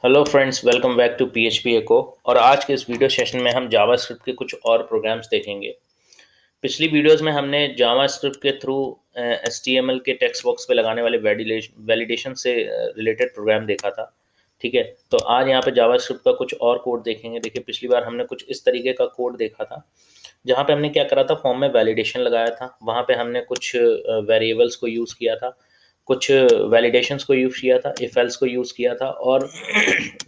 Hello friends, welcome back to PHP echo. और आज के इस वीडियो सेशन में हम जावास्क्रिप्ट के कुछ और प्रोग्राम्स देखेंगे। पिछली वीडियोस में हमने जावास्क्रिप्ट के थ्रू एचटीएमएल के टेक्स्ट बॉक्स पे लगाने वाले वैलिडेशन से रिलेटेड प्रोग्राम देखा था। ठीक है, तो आज यहाँ पे जावास्क्रिप्ट का कुछ और कोड देखेंगे। देखिए, पिछली बार हमने कुछ इस तरीके का कोड देखा था जहाँ पे हमने क्या करा था, फॉर्म में वैलिडेशन लगाया था। वहाँ पे हमने कुछ वेरिएबल्स को यूज़ किया था, कुछ वैलिडेशंस को यूज़ किया था, इफ एल्स को यूज़ किया था, और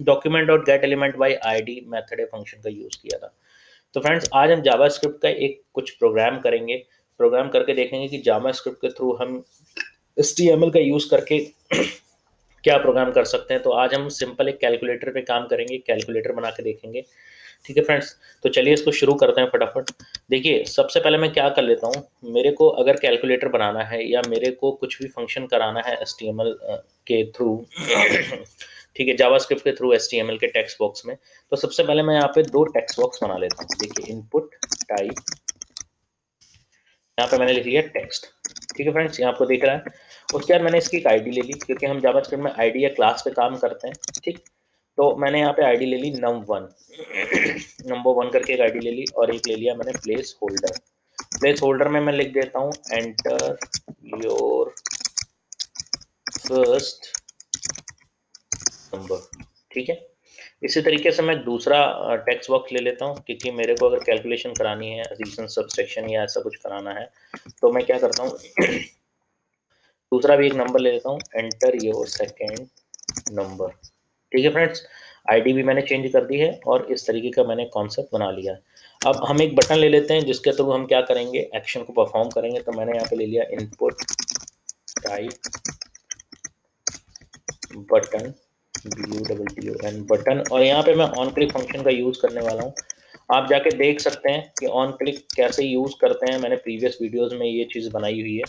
डॉक्यूमेंट और gate element by ID method function का यूज़ किया था। तो फ्रेंड्स, आज हम जावास्क्रिप्ट का एक कुछ प्रोग्राम करेंगे। प्रोग्राम करके देखेंगे कि जावास्क्रिप्ट के थ्रू हम एचटीएमएल का यूज़ करके क्या प्रोग्राम कर सकते हैं। तो आज हम सिंपल एक कैलकुलेटर पे काम करेंगे, कैलकुलेटर बना के देखेंगे। ठीक है फ्रेंड्स, तो चलिए इसको शुरू करते हैं फटाफट। देखिए, सबसे पहले मैं क्या कर लेता हूँ, मेरे को अगर कैलकुलेटर बनाना है या मेरे को कुछ भी फंक्शन कराना है एचटीएमएल के थ्रू ठीक है, जावास्क्रिप्ट के थ्रू एचटीएमएल के टेक्स्ट बॉक्स में, तो सबसे पहले मैं यहाँ पे दो टेक्स्ट बॉक्स बना लेता हूँ। देखिए, इनपुट टाइप, यहाँ पे मैंने लिख लिया टेक्स्ट। ठीक है फ्रेंड्स, यहाँ आपको दिख रहा है। उसके बाद मैंने इसकी एक आईडी ले ली, क्योंकि हम जावास्क्रिप्ट में आईडी या क्लास पे काम करते हैं। ठीक, तो मैंने यहाँ पे आईडी ले ली num1 नंबर 1 करके एक आईडी ले ली, और एक ले लिया मैंने प्लेस होल्डर। प्लेस होल्डर में मैं लिख देता हूँ एंटर योर फर्स्ट नंबर। ठीक है, इसी तरीके से मैं दूसरा टेक्स्ट बॉक्स ले लेता हूँ, क्योंकि मेरे को अगर कैलकुलेशन करानी है, एडिशन सब्सट्रैक्शन या ऐसा कुछ कराना है, तो मैं क्या करता हूँ दूसरा भी एक नंबर ले लेता हूँ, एंटर योर सेकेंड नंबर। ठीक है फ्रेंड्स, आईडी भी मैंने चेंज कर दी है, और इस तरीके का मैंने कॉन्सेप्ट बना लिया है। अब हम एक बटन ले लेते हैं जिसके थ्रू हम क्या करेंगे, एक्शन को परफॉर्म करेंगे। तो मैंने यहाँ पे ले लिया input type button, BUTTON button, और यहाँ पे मैं ऑन क्लिक फंक्शन का यूज़ करने वाला हूँ। आप जाके देख सकते हैं कि ऑन क्लिक कैसे यूज़ करते हैं। मैंने प्रीवियस वीडियोज़ में ये चीज़ बनाई हुई है,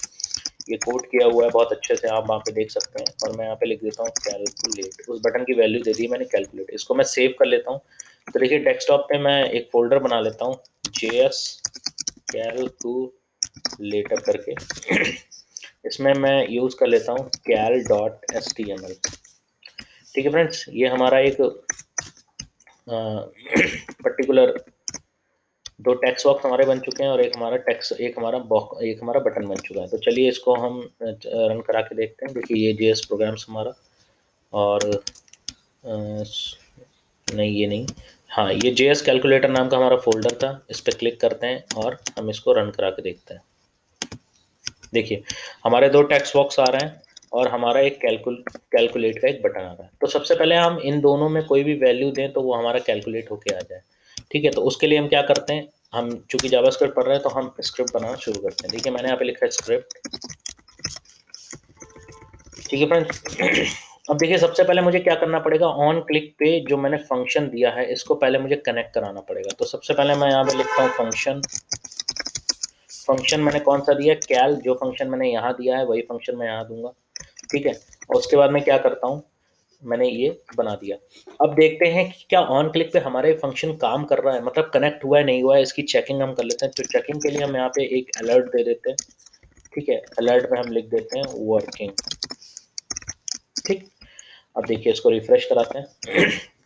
ये कोड किया हुआ है बहुत अच्छे से, आप वहाँ पे देख सकते हैं। और मैं यहाँ पे लिख देता हूँ कैलकुलेट, उस बटन की वैल्यू दे दी मैंने कैलकुलेट। इसको मैं सेव कर लेता हूँ। तो देखिए, डेस्कटॉप पे मैं एक फोल्डर बना लेता हूँ, JS कैलकुलेटर करके। इसमें मैं यूज़ कर लेता हूँ cal.html। ठीक है फ्रेंड्स, ये हमारा एक पर्टिकुलर दो टेक्स्ट बॉक्स हमारे बन चुके हैं, और एक हमारा टेक्स्ट, एक हमारा बटन बन चुका है। तो चलिए इसको हम रन करा के देखते हैं। देखिए, ये JS प्रोग्राम्स हमारा, और नहीं, ये नहीं, हाँ, ये JS कैलकुलेटर नाम का हमारा फोल्डर था। इस पर क्लिक करते हैं और हम इसको रन करा के देखते हैं। देखिए, हमारे दो टेक्स्ट बॉक्स आ रहे हैं, और हमारा एक कैलकुलेट का एक बटन आ रहा है। तो सबसे पहले हम इन दोनों में कोई भी वैल्यू दें तो वो हमारा कैलकुलेट होके आ जाए। ठीक है, तो उसके लिए हम क्या करते हैं, हम चूंकि जावास्क्रिप्ट पढ़ रहे हैं तो हम स्क्रिप्ट बनाना शुरू करते हैं। देखिए, मैंने यहाँ पे लिखा है स्क्रिप्ट। ठीक है फ्रेंड्स, अब देखिए, सबसे पहले मुझे क्या करना पड़ेगा, ऑन क्लिक पे जो मैंने फंक्शन दिया है इसको पहले मुझे कनेक्ट कराना पड़ेगा। तो सबसे पहले मैं यहाँ पे लिखता हूँ फंक्शन। फंक्शन मैंने कौन सा दिया, कैल, जो फंक्शन मैंने यहाँ दिया है वही फंक्शन मैं यहाँ दूंगा। ठीक है, और उसके बाद मैं क्या करता हूँ, मैंने ये बना दिया। अब देखते हैं कि क्या ऑन क्लिक पे हमारे फंक्शन काम कर रहा है, मतलब कनेक्ट हुआ है नहीं हुआ है, इसकी चेकिंग हम कर लेते हैं। तो चेकिंग के लिए हम यहाँ पे एक अलर्ट दे देते हैं। ठीक है, अलर्ट में हम लिख देते हैं वर्किंग। ठीक, अब देखिए, इसको रिफ्रेश कराते हैं।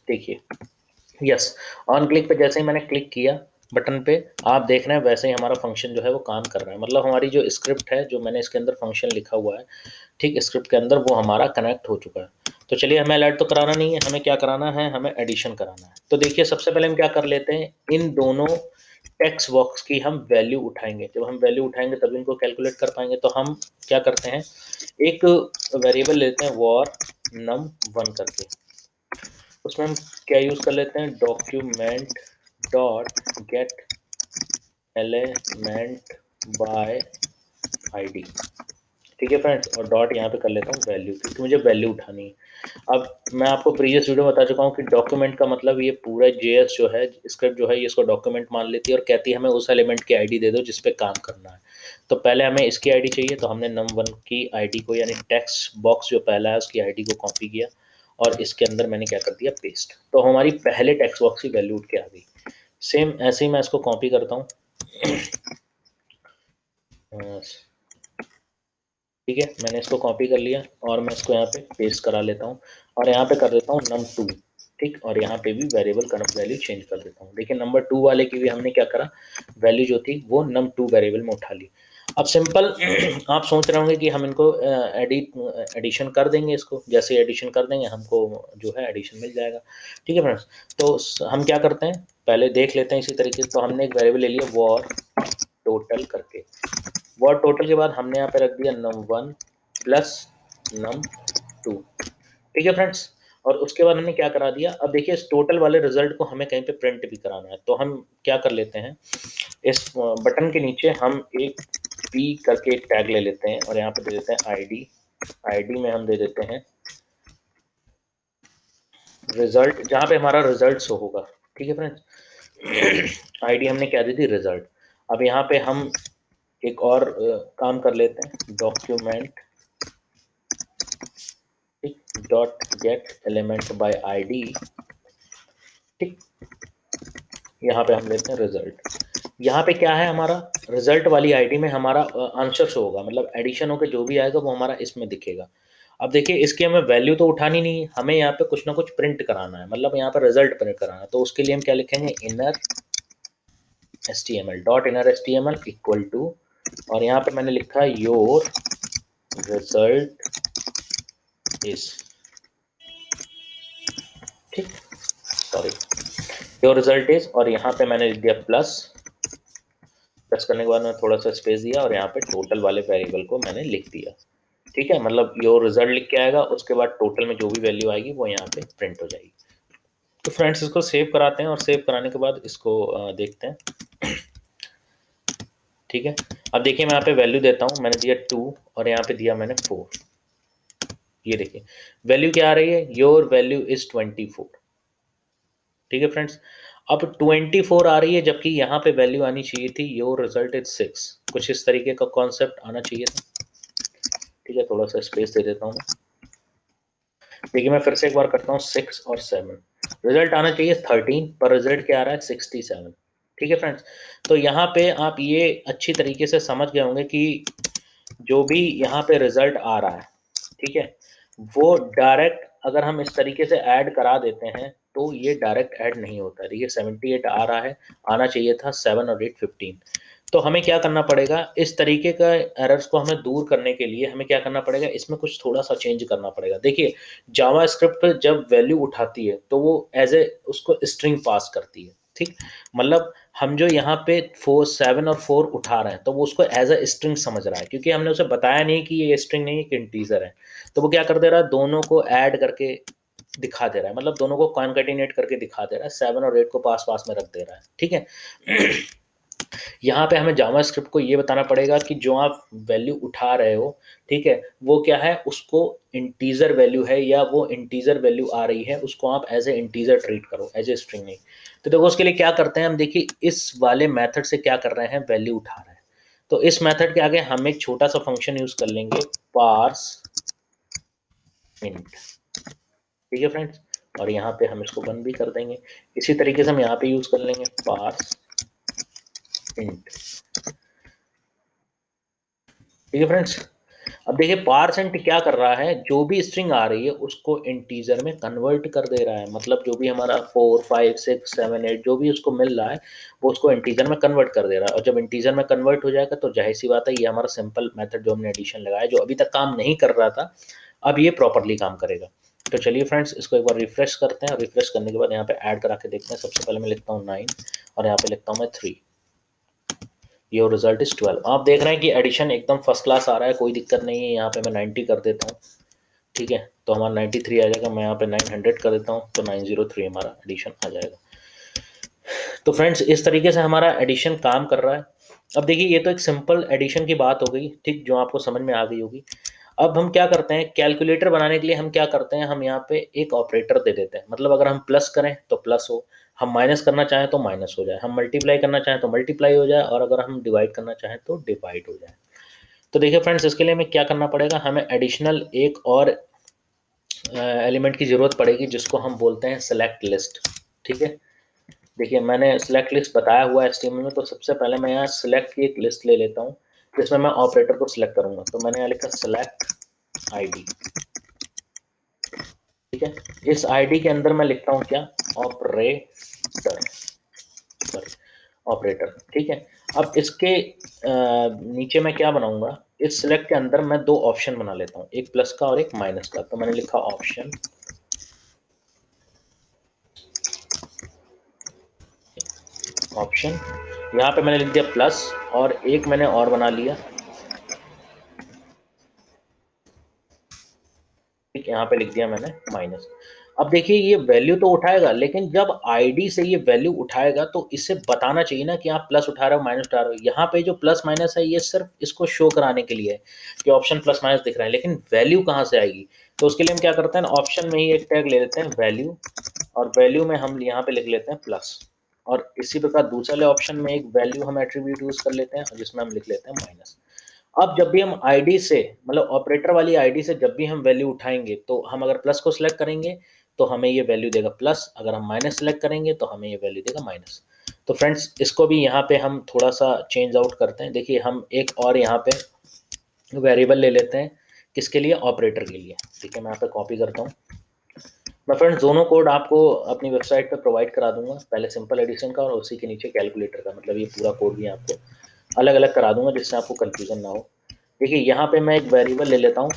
देखिए, यस, ऑन क्लिक पे जैसे ही मैंने क्लिक किया बटन पे, आप देख रहे हैं वैसे ही हमारा फंक्शन जो है वो काम कर रहा है। मतलब हमारी जो स्क्रिप्ट है, जो मैंने इसके अंदर फंक्शन लिखा हुआ है, ठीक, स्क्रिप्ट के अंदर, वो हमारा कनेक्ट हो चुका है। तो चलिए, हमें अलर्ट तो कराना नहीं है, हमें क्या कराना है, हमें एडिशन कराना है। तो देखिए, सबसे पहले हम क्या कर लेते हैं, इन दोनों टेक्स्ट बॉक्स की हम वैल्यू उठाएंगे। जब हम वैल्यू उठाएंगे तब इनको कैलकुलेट कर पाएंगे। तो हम क्या करते हैं, एक वेरिएबल लेते हैं वॉर num1 करके। उसमें हम क्या यूज़ कर लेते हैं, document dot gate element by ID. ठीक है फ्रेंड्स, और डॉट यहाँ पे कर लेता हूँ वैल्यू, क्योंकि मुझे वैल्यू उठानी है। अब मैं आपको प्रीवियस वीडियो में बता चुका हूँ कि डॉक्यूमेंट का मतलब, ये पूरा JS जो है, स्क्रिप्ट जो है, ये इसको डॉक्यूमेंट मान लेती है और कहती है हमें उस एलिमेंट की आईडी दे दो जिस पे काम करना है। तो पहले हमें इसकी आईडी चाहिए, तो हमने num1 की आईडी को, यानी टेक्स्ट बॉक्स जो पहला है उसकी आईडी को कॉपी किया, और इसके अंदर मैंने क्या कर दिया, पेस्ट। तो हमारी पहले टेक्स्ट बॉक्स की वैल्यू उठ के आ गई। सेम ऐसे ही मैं इसको कॉपी करता हूँ। ठीक है, मैंने इसको कॉपी कर लिया, और मैं इसको यहाँ पे पेस्ट करा लेता हूँ, और यहाँ पे कर देता हूँ num2। ठीक, और यहाँ पे भी वेरिएबल कनफ वैल्यू चेंज कर देता हूँ। देखिए नंबर 2 वाले की भी हमने क्या करा, वैल्यू जो थी वो num2 वेरिएबल में उठा ली। अब सिंपल आप सोच रहे होंगे कि हम इनको एडिशन कर देंगे, इसको जैसे एडिशन कर देंगे हमको जो है एडिशन मिल जाएगा। ठीक है फ्रेंड्स, तो हम क्या करते हैं, पहले देख लेते हैं इसी तरीके से। तो हमने एक वेरिएबल ले लिया वॉर टोटल करके, वॉर टोटल के बाद हमने यहाँ पे रख दिया num1 प्लस num2। ठीक है फ्रेंड्स, और उसके बाद हमने क्या करा दिया, अब देखिए इस टोटल वाले रिजल्ट को हमें कहीं पे प्रिंट भी कराना है, तो हम क्या कर लेते हैं, इस बटन के नीचे हम एक पी करके एक टैग ले लेते हैं और यहाँ पे दे देते हैं आईडी। आईडी में हम दे देते हैं रिजल्ट, जहाँ पे हमारा रिजल्ट शो होगा। ठीक है फ्रेंड्स, आईडी हमने क्या दी थी, रिजल्ट। अब यहाँ पे हम एक और काम कर लेते हैं, document dot gate element by ID. ठीक, यहाँ पे हम लेते हैं रिजल्ट। यहाँ पे क्या है, हमारा रिजल्ट वाली आईडी में हमारा आंसर शो होगा, मतलब एडिशन होकर जो भी आएगा वो हमारा इसमें दिखेगा। अब देखिए इसकी हमें वैल्यू तो उठानी नहीं है, हमें यहाँ पे कुछ ना कुछ प्रिंट कराना है, मतलब यहाँ पर रिजल्ट प्रिंट कराना है। तो उसके लिए हम क्या लिखेंगे, inner HTML dot inner HTML equal to, और यहाँ पे मैंने लिखा योर रिजल्ट इज, ठीक, सॉरी, योर रिजल्ट इज, और यहाँ पे मैंने लिख दिया प्लस। प्रेस करने के बाद मैंने थोड़ा सा स्पेस दिया और यहाँ पे टोटल वाले वेरिएबल को मैंने लिख दिया। ठीक है, मतलब योर रिजल्ट लिख के आएगा, उसके बाद टोटल में जो भी वैल्यू आएगी वो यहाँ पे प्रिंट हो जाएगी। तो फ्रेंड्स इसको सेव कराते हैं और सेव कराने के बाद इसको देखते हैं। ठीक है, अब देखिए मैं यहाँ पे वैल्यू देता हूँ, मैंने दिया 2 और यहाँ पे दिया मैंने 4। ये देखिए वैल्यू क्या आ रही है, योर वैल्यू इज 24। ठीक है फ्रेंड्स, अब 24 आ रही है, जबकि यहाँ पे वैल्यू आनी चाहिए थी योर रिजल्ट इज 6। कुछ इस तरीके का कॉन्सेप्ट आना चाहिए था। ठीक है, थोड़ा सा स्पेस दे देता हूँ। देखिए मैं फिर से एक बार करता हूँ, 6 और 7, रिजल्ट आना चाहिए 13, पर रिजल्ट क्या आ रहा है, 67। ठीक है फ्रेंड्स, तो यहाँ पे आप ये अच्छी तरीके से समझ गए होंगे कि जो भी यहाँ पे रिजल्ट आ रहा है, ठीक है, वो डायरेक्ट अगर हम इस तरीके से ऐड करा देते हैं तो ये डायरेक्ट ऐड नहीं होता। देखिए 78 आ रहा है, आना चाहिए था 7 और 8 15। तो हमें क्या करना पड़ेगा, इस तरीके का एरर्स को हमें दूर करने के लिए हमें क्या करना पड़ेगा, इसमें कुछ थोड़ा सा चेंज करना पड़ेगा। देखिए जावास्क्रिप्ट जब वैल्यू उठाती है तो वो एज ए उसको स्ट्रिंग पास करती है। ठीक, मतलब हम जो यहाँ पे 4 7 और 4 उठा रहे हैं तो वो उसको एज अ स्ट्रिंग समझ रहा है, क्योंकि हमने उसे बताया नहीं कि ये स्ट्रिंग नहीं है कि इंटीजर है। तो वो क्या कर दे रहा है, दोनों को ऐड करके दिखा दे रहा है, मतलब दोनों को कॉन्कैटिनेट करके दिखा दे रहा है, 7 और 8 को पास पास में रख दे रहा है। ठीक है, यहाँ पे हमें जावास्क्रिप्ट को ये बताना पड़ेगा कि जो आप वैल्यू उठा रहे हो, ठीक है, वो क्या है, उसको इंटीजर वैल्यू है या वो इंटीजर वैल्यू आ रही है, उसको आप एज ए इंटीजर ट्रीट करो, एज ए स्ट्रिंग नहीं। तो देखो उसके लिए क्या करते हैं हम, देखिए इस वाले मेथड से क्या कर रहे हैं, वैल्यू उठा रहे हैं। तो इस मेथड के आगे हम एक छोटा सा फंक्शन यूज कर लेंगे, पार्स इंट। ठीक है फ्रेंड्स, और यहाँ पे हम इसको बंद भी कर देंगे। इसी तरीके से हम यहाँ पे यूज कर लेंगे पार्स इंट। ठीक है फ्रेंड्स, अब देखिए पार्सेंट क्या कर रहा है, जो भी स्ट्रिंग आ रही है उसको इंटीजर में कन्वर्ट कर दे रहा है, मतलब जो भी हमारा 4 5 6 7 8 जो भी उसको मिल रहा है वो उसको इंटीजर में कन्वर्ट कर दे रहा है। और जब इंटीजर में कन्वर्ट हो जाएगा तो जाहिर सी बात है ये हमारा सिंपल मेथड जो हमने एडिशन लगाया, जो अभी तक काम नहीं कर रहा था, अब ये प्रॉपरली काम करेगा। तो चलिए फ्रेंड्स इसको एक बार रिफ्रेश करते हैं, और रिफ्रेश करने के बाद यहाँ पे ऐड करा के देखते हैं। सबसे पहले मैं लिखता हूँ 9 और यहाँ पे लिखता हूँ मैं 3। Your result is 12। आप देख रहे हैं कि एडिशन एकदम फर्स्ट क्लास आ रहा है, कोई दिक्कत नहीं है। यहाँ पे मैं 90 कर देता हूँ, ठीक है, तो हमारा 93 आ जाएगा। मैं यहाँ पे 900 कर देता हूँ तो 903 हमारा एडिशन आ जाएगा। तो फ्रेंड्स इस तरीके से हमारा एडिशन काम कर रहा है। अब देखिए ये तो एक सिंपल एडिशन की बात हो गई, ठीक, जो आपको समझ में आ गई होगी। अब हम क्या करते हैं, कैलकुलेटर बनाने के लिए हम क्या करते हैं, हम यहाँ पे एक ऑपरेटर दे देते हैं, मतलब अगर हम प्लस करें तो प्लस हो, हम माइनस करना चाहें तो माइनस हो जाए, हम मल्टीप्लाई करना चाहें तो मल्टीप्लाई हो जाए, और अगर हम डिवाइड करना चाहें तो डिवाइड हो जाए। तो देखिए फ्रेंड्स इसके लिए हमें क्या करना पड़ेगा, हमें एडिशनल एक और एलिमेंट की ज़रूरत पड़ेगी जिसको हम बोलते हैं सेलेक्ट लिस्ट। ठीक है, देखिए मैंने सेलेक्ट लिस्ट बताया हुआ है HTML में, तो सबसे पहले मैं यहाँ सेलेक्ट की एक लिस्ट ले लेता हूँ जिसमें मैं ऑपरेटर को सिलेक्ट करूँगा। तो मैंने यहाँ लिखा सेलेक्ट आईडी। ठीक है। इस आईडी के अंदर मैं लिखता हूँ क्या, ऑपरेटर, सॉरी ऑपरेटर, ठीक है। अब इसके नीचे मैं क्या बनाऊंगा, इस सिलेक्ट के अंदर मैं दो ऑप्शन बना लेता हूँ, एक प्लस का और एक माइनस का। तो मैंने लिखा ऑप्शन, ऑप्शन, यहाँ पे मैंने लिख दिया प्लस, और एक मैंने और बना लिया, ठीक, यहाँ पे लिख दिया मैंने माइनस। अब देखिए ये वैल्यू तो उठाएगा, लेकिन जब आईडी से ये वैल्यू उठाएगा तो इसे बताना चाहिए ना कि आप प्लस उठा रहे हो माइनस उठा रहे हो। यहाँ पे जो प्लस माइनस है ये सिर्फ इसको शो कराने के लिए है कि ऑप्शन प्लस माइनस दिख रहा है, लेकिन वैल्यू कहाँ से आएगी। तो उसके लिए हम क्या करते हैं, ऑप्शन में ही एक टैग ले लेते हैं वैल्यू, और वैल्यू में हम यहाँ पे लिख लेते हैं प्लस, और इसी प्रकार दूसरे ऑप्शन में एक वैल्यू हम एट्रीब्यूट यूज कर लेते हैं जिसमें हम लिख लेते हैं माइनस। अब जब भी हम आईडी से, मतलब ऑपरेटर वाली आईडी से जब भी हम वैल्यू उठाएंगे, तो हम अगर प्लस को सिलेक्ट करेंगे तो हमें ये वैल्यू देगा प्लस, अगर हम माइनस सेलेक्ट करेंगे तो हमें ये वैल्यू देगा माइनस। तो फ्रेंड्स इसको भी यहाँ पे हम थोड़ा सा चेंज आउट करते हैं। देखिए हम एक और यहाँ पे वेरिएबल ले लेते हैं, किसके लिए, ऑपरेटर के लिए, ठीक है। मैं यहाँ पे कॉपी करता हूँ। मैं फ्रेंड्स दोनों कोड आपको अपनी वेबसाइट पे प्रोवाइड करा दूंगा, पहले सिंपल एडिशन का और उसी के नीचे कैलकुलेटर का, मतलब ये पूरा कोड भी आपको अलग अलग करा दूंगा जिससे आपको कंफ्यूजन ना हो। देखिए यहाँ पे मैं एक वेरिएबल ले लेता हूँ,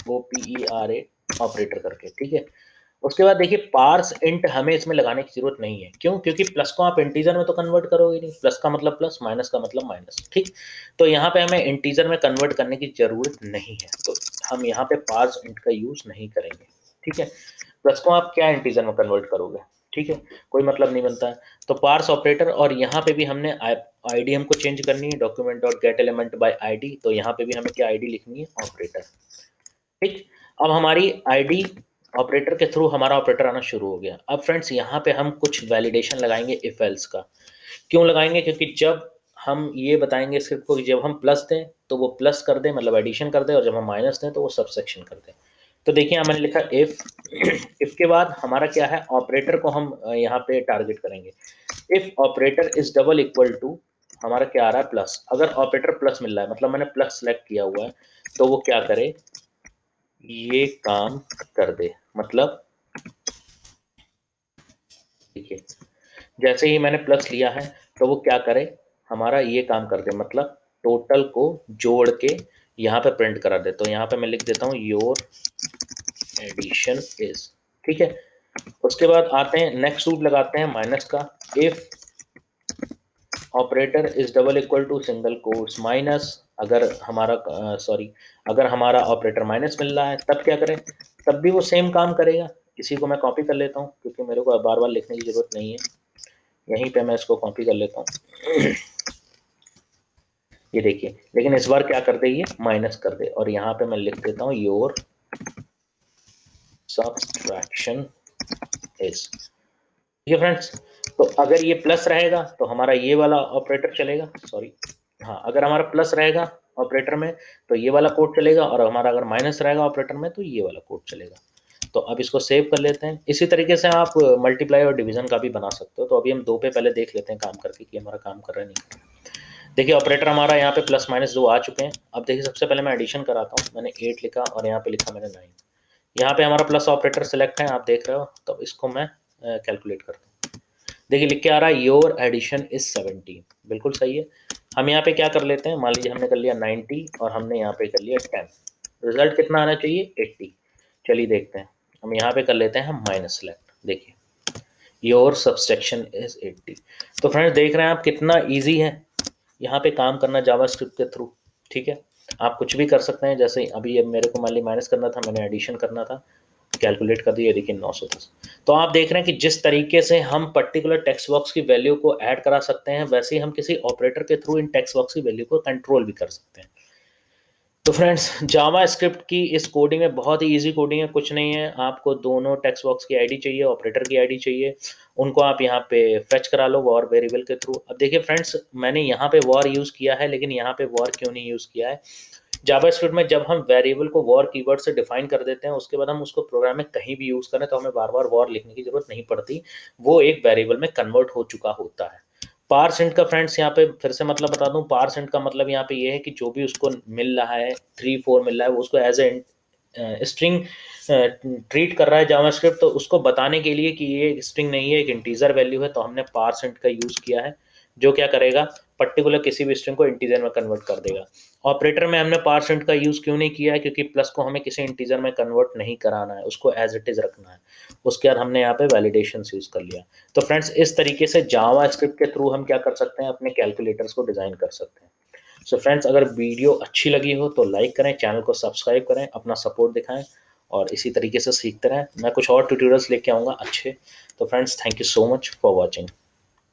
वो PERA ऑपरेटर करके, ठीक है। उसके बाद देखिए पार्स इंट हमें इसमें लगाने की जरूरत नहीं है, क्यों, क्योंकि प्लस को आप इंटीजर में तो कन्वर्ट करोगे नहीं, प्लस का मतलब प्लस, माइनस का मतलब माइनस, ठीक। तो यहाँ पे हमें इंटीजर में कन्वर्ट करने की जरूरत नहीं है, तो हम यहाँ पे पार्स इंट का यूज नहीं करेंगे, ठीक है। प्लस को आप क्या इंटीजर में कन्वर्ट करोगे, ठीक है, कोई मतलब नहीं बनता है। तो पार्स ऑपरेटर, और यहाँ पे भी हमने आईडी हमको चेंज करनी है, document dot gate element by ID, तो यहाँ पे भी हमें क्या आईडी लिखनी है, ऑपरेटर, ठीक। अब हमारी आईडी ऑपरेटर के थ्रू हमारा ऑपरेटर आना शुरू हो गया। अब फ्रेंड्स यहाँ पे हम कुछ वैलिडेशन लगाएंगे इफ एल्स का। क्यों लगाएंगे, क्योंकि जब हम ये बताएंगे स्क्रिप्ट को कि जब हम प्लस दें तो वो प्लस कर दे, मतलब एडिशन कर दे, और जब हम माइनस दें तो वो सबसेक्शन कर दे। तो देखिए यहाँ मैंने लिखा इफ, इफ के बाद हमारा क्या है, ऑपरेटर को हम यहाँ पे टारगेट करेंगे। If operator is double equal to, हमारा क्या आ रहा है, प्लस। अगर ऑपरेटर प्लस मिल रहा है, मतलब मैंने प्लस सेलेक्ट किया हुआ है, तो वो क्या करे, ये काम कर दे, मतलब ठीक है, जैसे ही मैंने प्लस लिया है तो वो क्या करे, हमारा ये काम कर दे, मतलब टोटल को जोड़ के यहाँ पे प्रिंट करा दे। तो यहाँ पे मैं लिख देता हूँ योर एडिशन इज, ठीक है। उसके बाद आते हैं नेक्स्ट रूल लगाते हैं माइनस का। If operator is double equal to single quotes minus, अगर हमारा अगर हमारा ऑपरेटर माइनस मिल रहा है तब क्या करें, तब भी वो सेम काम करेगा। इसी को मैं कॉपी कर लेता हूँ क्योंकि मेरे को बार बार लिखने की जरूरत नहीं है, यहीं पे मैं इसको कॉपी कर लेता हूँ। ये देखिए, लेकिन इस बार क्या कर दे, ये माइनस कर दे, और यहाँ पे मैं लिख देता हूँ योर सब्सट्रैक्शन इज, ठीक है फ्रेंड्स। तो अगर ये प्लस रहेगा तो हमारा ये वाला ऑपरेटर चलेगा, सॉरी, हाँ, अगर हमारा प्लस रहेगा ऑपरेटर में तो ये वाला कोड चलेगा, और हमारा अगर माइनस रहेगा ऑपरेटर में तो ये वाला कोड चलेगा। तो अब इसको सेव कर लेते हैं। इसी तरीके से आप मल्टीप्लाई और डिवीजन का भी बना सकते हो। तो अभी हम दो पे पहले देख लेते हैं काम करके कि हमारा काम कर रहा है नहीं कर रहा। देखिए ऑपरेटर हमारा यहाँ पे प्लस माइनस दो आ चुके हैं। अब देखिए सबसे पहले मैं एडिशन कराता हूँ, मैंने 8 लिखा और यहाँ पे लिखा मैंने 9। यहाँ पे हमारा प्लस ऑपरेटर सेलेक्ट है, आप देख रहे हो। तो इसको मैं कैलकुलेट करता हूँ। देखिए लिख के आ रहा है योर एडिशन इज 17, बिल्कुल सही है। हम यहाँ पे क्या कर लेते हैं, मान लीजिए हमने कर लिया 90 और हमने यहाँ पे कर लिया 10, रिजल्ट कितना आना चाहिए, 80। चलिए देखते हैं, हम यहाँ पे कर लेते हैं हम माइनस सेलेक्ट। देखिए योर सब्सट्रैक्शन इज 80। तो फ्रेंड्स देख रहे हैं आप कितना ईजी है यहाँ पे काम करना जावास्क्रिप्ट के थ्रू, ठीक है। आप कुछ भी कर सकते हैं, जैसे अभी मेरे को मान ली माइनस करना था, मैंने एडिशन करना था, कैलकुलेट कर दिया, देखिए 910। तो आप देख रहे हैं कि जिस तरीके से हम पर्टिकुलर टेक्स्ट बॉक्स की वैल्यू को ऐड करा सकते हैं, वैसे ही हम किसी ऑपरेटर के थ्रू इन टेक्स्ट बॉक्स की वैल्यू को कंट्रोल भी कर सकते हैं। तो फ्रेंड्स जावा स्क्रिप्ट की इस कोडिंग में बहुत ही इजी कोडिंग है, कुछ नहीं है। आपको दोनों टेक्स्ट बॉक्स की आईडी चाहिए, ऑपरेटर की आईडी चाहिए, उनको आप यहाँ पे फेच करा लो वॉर वेरिएबल के थ्रू। अब देखिए फ्रेंड्स मैंने यहाँ पे वॉर यूज़ किया है, लेकिन यहाँ पे वॉर क्यों नहीं यूज़ किया है, जावास्क्रिप्ट में जब हम वेरिएबल को वॉर कीवर्ड से डिफाइन कर देते हैं, उसके बाद हम उसको प्रोग्राम में कहीं भी यूज़ करें तो हमें बार बार वॉर लिखने की जरूरत नहीं पड़ती, वो एक वेरिएबल में कन्वर्ट हो चुका होता है। पारसेंट का फ्रेंड्स यहाँ पे फिर से मतलब बता दूं, पारसेंट का मतलब यहाँ पे ये है कि जो भी उसको मिल रहा है 3 4 मिल रहा है, वो उसको एज ए स्ट्रिंग ट्रीट कर रहा है जावास्क्रिप्ट, तो उसको बताने के लिए कि ये स्ट्रिंग नहीं है, एक इंटीजर वैल्यू है, तो हमने पार्सेंट का यूज़ किया है, जो क्या करेगा, पर्टिकुलर किसी भी स्ट्रिंग को इंटीजर में कन्वर्ट कर देगा। ऑपरेटर में हमने पार्सेंट का यूज़ क्यों नहीं किया है, क्योंकि प्लस को हमें किसी इंटीजर में कन्वर्ट नहीं कराना है, उसको एज इट इज़ रखना है। उसके बाद हमने यहाँ पे वैलिडेशन यूज़ कर लिया। तो फ्रेंड्स, इस तरीके से जावा स्क्रिप्ट के थ्रू हम क्या कर सकते हैं, अपने कैलकुलेटर्स को डिज़ाइन कर सकते हैं। सो फ्रेंड्स, अगर वीडियो अच्छी लगी हो तो लाइक करें, चैनल को सब्सक्राइब करें, अपना सपोर्ट दिखाएं और इसी तरीके से सीखते रहें। मैं कुछ और ट्यूटोरियल्स लेके आऊँगा अच्छे। तो friends, thank you so much for watching.